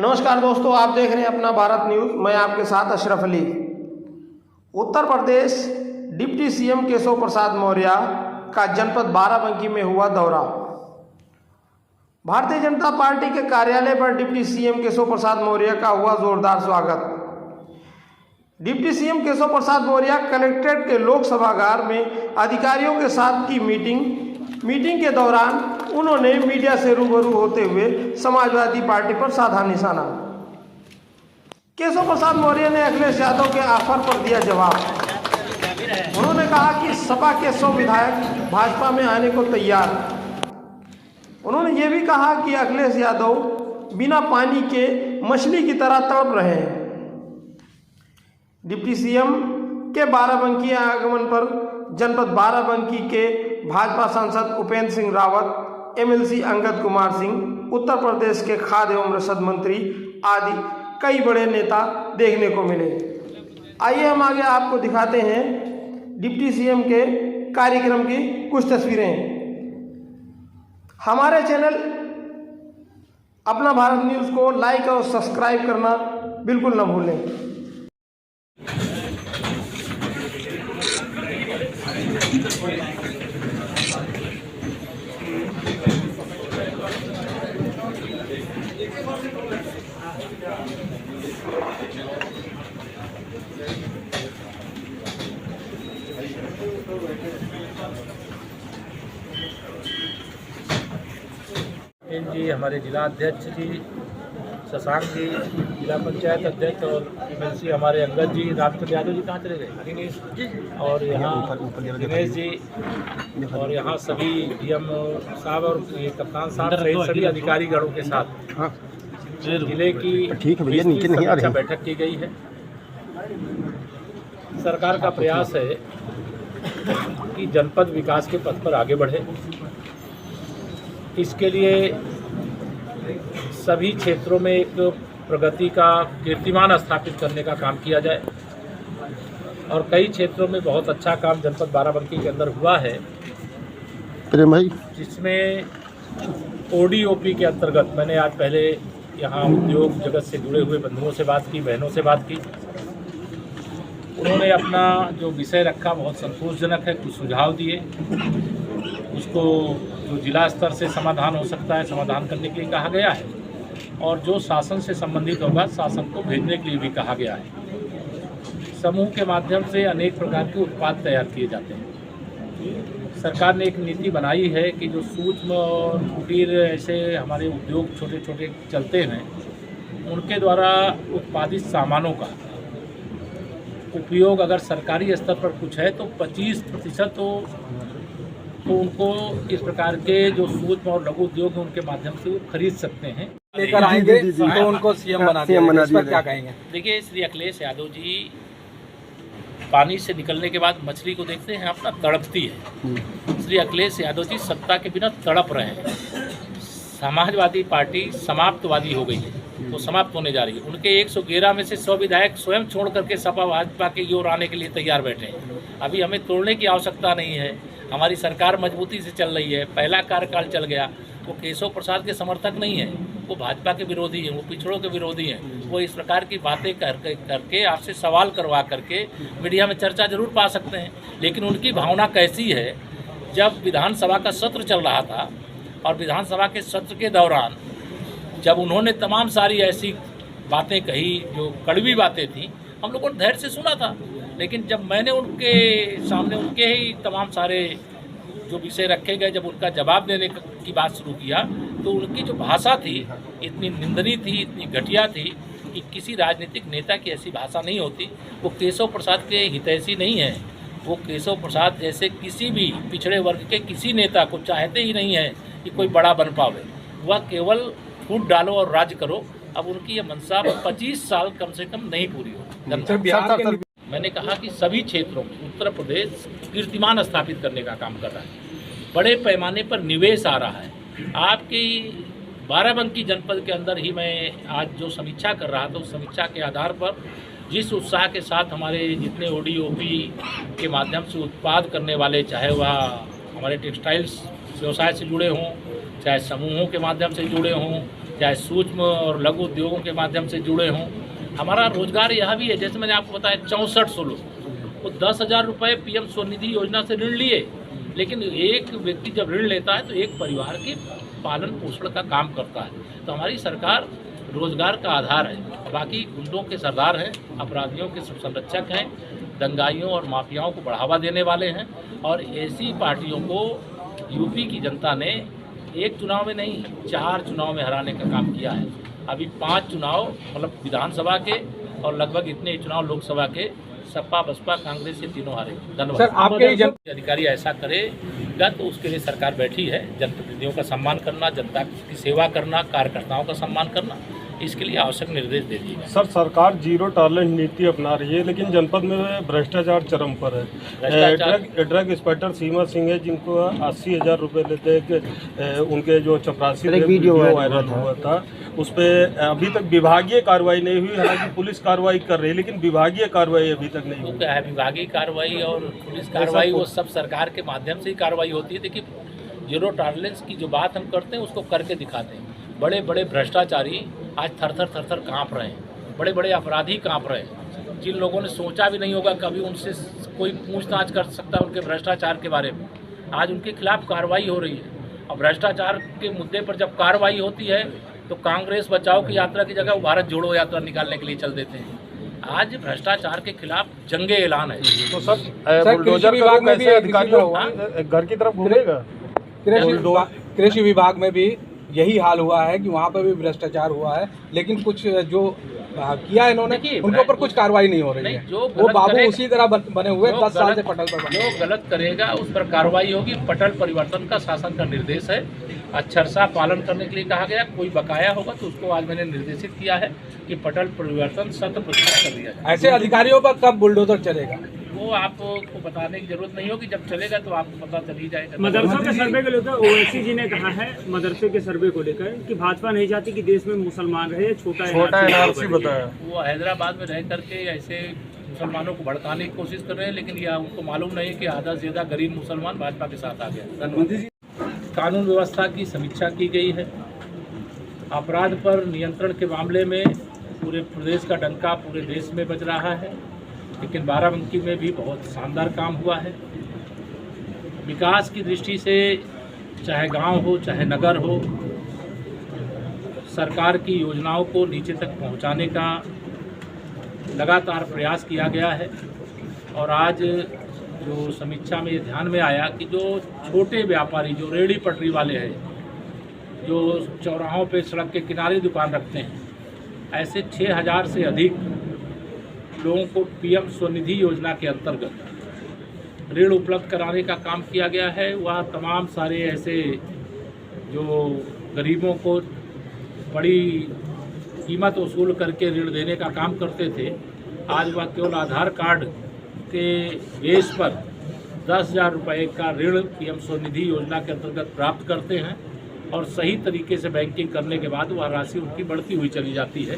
नमस्कार दोस्तों, आप देख रहे हैं अपना भारत न्यूज़। मैं आपके साथ अशरफ अली। उत्तर प्रदेश डिप्टी सीएम केशव प्रसाद मौर्य का जनपद बाराबंकी में हुआ दौरा। भारतीय जनता पार्टी के कार्यालय पर डिप्टी सीएम केशव प्रसाद मौर्य का हुआ जोरदार स्वागत। Deputy CM Keshav Prasad Maurya collectorate के लोक सभागार में अधिकारियों के साथ की मीटिंग के दौरान उन्होंने मीडिया से रूबरू होते हुए समाजवादी पार्टी पर साधा निशाना। केशव प्रसाद मौर्य ने अखिलेश यादव के ऑफर पर दिया जवाब। उन्होंने कहा कि सपा के 100 विधायक भाजपा में आने को तैयार। उन्होंने ये भी कहा कि अखिलेश यादव बिना पानी के मछली की तरह तड़प रहे हैं। डिप्टी सीएम के बाराबंकी आगमन पर जनपद बाराबंकी के भाजपा सांसद उपेंद्र सिंह रावत, एमएलसी अंगद कुमार सिंह, उत्तर प्रदेश के खाद्य एवं रसद मंत्री आदि कई बड़े नेता देखने को मिले। आइए हम आगे आपको दिखाते हैं डिप्टी सीएम के कार्यक्रम की कुछ तस्वीरें। हमारे चैनल अपना भारत न्यूज़ को लाइक और सब्सक्राइब करना बिल्कुल न भूलें। जी, हमारे जिला अध्यक्ष जी शशांक जी, जिला पंचायत अध्यक्ष और एमएलसी हमारे अंगद जी, रामचंद्र यादव जी कहाँ चले गए, दिनेश जी, और यहाँ दिनेश जी, और यहाँ सभी डीएम साहब और कप्तान साहब सहित सभी अधिकारीगणों के साथ जिले की समीक्षा बैठक की गई है। सरकार का प्रयास है कि जनपद विकास के पथ पर आगे बढ़े। इसके लिए सभी क्षेत्रों में एक प्रगति का कीर्तिमान स्थापित करने का काम किया जाए और कई क्षेत्रों में बहुत अच्छा काम जनपद बाराबंकी के अंदर हुआ है, जिसमें ओडीओपी के अंतर्गत मैंने आज पहले यहाँ उद्योग जगत से जुड़े हुए बंधुओं से बात की, बहनों से बात की। उन्होंने अपना जो विषय रखा बहुत संतोषजनक है, कुछ सुझाव दिए, उसको जो जिला स्तर से समाधान हो सकता है समाधान करने के लिए कहा गया है और जो शासन से संबंधित होगा शासन को भेजने के लिए भी कहा गया है। समूह के माध्यम से अनेक प्रकार के उत्पाद तैयार किए जाते हैं। सरकार ने एक नीति बनाई है कि जो सूक्ष्म और कुटीर ऐसे हमारे उद्योग छोटे छोटे चलते हैं, उनके द्वारा उत्पादित सामानों का उपयोग अगर सरकारी स्तर पर कुछ है तो 25% तो उनको इस प्रकार के जो सूक्ष्म और लघु उद्योग हैं उनके माध्यम से वो खरीद सकते हैं। लेकर आएंगे तो उनको सीएम बना दिया। इस पर क्या कहेंगे? देखिए, श्री अखिलेश यादव जी पानी से निकलने के बाद मछली को देखते हैं अपना तड़पती है। श्री अखिलेश यादव जी सत्ता के बिना तड़प रहे हैं। समाजवादी पार्टी समाप्तवादी हो गई है, वो समाप्त होने जा रही है। उनके 111 में से 100 विधायक स्वयं छोड़ करके सपा भाजपा के ओर आने के लिए तैयार बैठे हैं। अभी हमें तोड़ने की आवश्यकता नहीं है, हमारी सरकार मजबूती से चल रही है। पहला कार्यकाल चल गया, वो केशव प्रसाद के समर्थक नहीं है, वो भाजपा के विरोधी हैं, वो पिछड़ों के विरोधी हैं। वो इस प्रकार की बातें करके आपसे सवाल करवा करके मीडिया में चर्चा जरूर पा सकते हैं, लेकिन उनकी भावना कैसी है? जब विधानसभा का सत्र चल रहा था और विधानसभा के सत्र के दौरान जब उन्होंने तमाम सारी ऐसी बातें कही जो कड़वी बातें थी, हम लोगों ने धैर्य से सुना था। लेकिन जब मैंने उनके सामने उनके ही तमाम सारे जो विषय रखे गए, जब उनका जवाब देने की बात शुरू किया तो उनकी जो भाषा थी इतनी निंदनीय थी, इतनी घटिया थी कि किसी राजनीतिक नेता की ऐसी भाषा नहीं होती। वो केशव प्रसाद के हितैषी नहीं है, वो केशव प्रसाद जैसे किसी भी पिछड़े वर्ग के किसी नेता को चाहते ही नहीं है कि कोई बड़ा बन पावे। वह केवल फूट डालो और राज करो। अब उनकी ये मंशा 25 साल कम से कम नहीं पूरी हो। मैंने कहा कि सभी क्षेत्रों में उत्तर प्रदेश कीर्तिमान स्थापित करने का काम कर रहा है। बड़े पैमाने पर निवेश आ रहा है। आपकी बाराबंकी जनपद के अंदर ही मैं आज जो समीक्षा कर रहा था, उस समीक्षा के आधार पर जिस उत्साह के साथ हमारे जितने ओडीओपी के माध्यम से उत्पाद करने वाले, चाहे वह हमारे टेक्सटाइल्स व्यवसाय से जुड़े हों, चाहे समूहों के माध्यम से जुड़े हों, चाहे सूक्ष्म और लघु उद्योगों के माध्यम से जुड़े हों। हमारा रोजगार यह भी है, जैसे मैंने आपको बताया 6400 लोग वो 10,000 रुपये PM स्वनिधि योजना से ऋण लिए, लेकिन एक व्यक्ति जब ऋण लेता है तो एक परिवार के पालन पोषण का काम करता है। तो हमारी सरकार रोजगार का आधार है, बाकी गुंडों के सरदार हैं, अपराधियों के संरक्षक हैं, दंगाइयों और माफियाओं को बढ़ावा देने वाले हैं। और ऐसी पार्टियों को यूपी की जनता ने एक चुनाव में नहीं 4 चुनाव में हराने का काम किया है। अभी 5 चुनाव मतलब विधानसभा के और लगभग इतने चुनाव लोकसभा के सपा बसपा कांग्रेस ये तीनों हारे। धन्यवाद। सर आपके अधिकारी ऐसा करेगा तो उसके लिए सरकार बैठी है। जनप्रतिनिधियों का सम्मान करना, जनता की सेवा करना, कार्यकर्ताओं का सम्मान करना, इसके लिए आवश्यक निर्देश दे दिए। सर सरकार जीरो टॉलरेंस नीति अपना रही है, लेकिन जनपद में भ्रष्टाचार चरम पर है। ड्रग इंस्पेक्टर सीमा सिंह है, जिनको 80,000 रुपये लेते हैं, उनके जो चपरासी वीडियो वायरल हुआ था, उस पर अभी तक विभागीय कार्रवाई नहीं हुई। हालांकि पुलिस कार्रवाई कर रही है, लेकिन विभागीय कार्रवाई अभी तक नहीं हुई। क्या है विभागीय कार्रवाई और पुलिस कार्रवाई, वो सब सरकार के माध्यम से ही कार्रवाई होती है। देखिए, जीरो टॉलरेंस की जो बात हम करते हैं उसको करके दिखाते हैं। बड़े बड़े भ्रष्टाचारी आज थर थर काँप रहे हैं, बड़े बड़े अपराधी काँप रहे हैं, जिन लोगों ने सोचा भी नहीं होगा कभी उनसे कोई पूछताछ कर सकता है उनके भ्रष्टाचार के बारे में, आज उनके खिलाफ कार्रवाई हो रही है। और भ्रष्टाचार के मुद्दे पर जब कार्रवाई होती है तो कांग्रेस बचाओ की यात्रा की जगह वो भारत जोड़ो यात्रा निकालने के लिए चल देते हैं। आज भ्रष्टाचार के खिलाफ जंगे ऐलान है। तो सर बुलडोजर विभाग में भी अधिकारियों घर की तरफ घूमेगा। कृषि विभाग में भी यही हाल हुआ है कि वहाँ पर भी भ्रष्टाचार हुआ है, लेकिन कुछ जो किया इन्होंने उनके ऊपर कुछ कार्रवाई नहीं हो रही है। वो बाबू उसी तरह बने हुए 10 साल से पटल पर बने। जो गलत करेगा उस पर कार्रवाई होगी। पटल परिवर्तन का शासन का निर्देश है, अक्षरशः पालन करने के लिए कहा गया। कोई बकाया होगा तो उसको आज मैंने निर्देशित किया है कि पटल परिवर्तन 100% कर दिया जाए। ऐसे अधिकारियों पर कब बुलडोजर चलेगा वो आपको बताने की जरूरत नहीं होगी, जब चलेगा तो आपको पता चल ही जाएगा। मदरसों के सर्वे को लेकर ओवैसी जी ने कहा है, मदरसे के सर्वे को लेकर, कि भाजपा नहीं चाहती कि देश में मुसलमान रहे, छोटा एनआरसी बताया। वो हैदराबाद में रह करके ऐसे मुसलमानों को भड़काने की कोशिश कर रहे हैं, लेकिन यह उनको मालूम नहीं कि आधा से ज्यादा गरीब मुसलमान भाजपा के साथ आ गया। कानून व्यवस्था की समीक्षा की गई है। अपराध पर नियंत्रण के मामले में पूरे प्रदेश का डंका पूरे देश में बज रहा है, लेकिन बाराबंकी में भी बहुत शानदार काम हुआ है। विकास की दृष्टि से चाहे गांव हो चाहे नगर हो, सरकार की योजनाओं को नीचे तक पहुंचाने का लगातार प्रयास किया गया है। और आज जो समीक्षा में ये ध्यान में आया कि जो छोटे व्यापारी, जो रेहड़ी पटरी वाले हैं, जो चौराहों पे सड़क के किनारे दुकान रखते हैं, ऐसे 6,000 से अधिक लोगों को PM स्वनिधि योजना के अंतर्गत ऋण उपलब्ध कराने का काम किया गया है। वह तमाम सारे ऐसे जो गरीबों को बड़ी कीमत वसूल करके ऋण देने का काम करते थे, आज वह केवल आधार कार्ड के बेस पर 10,000 रुपये का ऋण PM स्वनिधि योजना के अंतर्गत प्राप्त करते हैं और सही तरीके से बैंकिंग करने के बाद वह राशि उनकी बढ़ती हुई चली जाती है।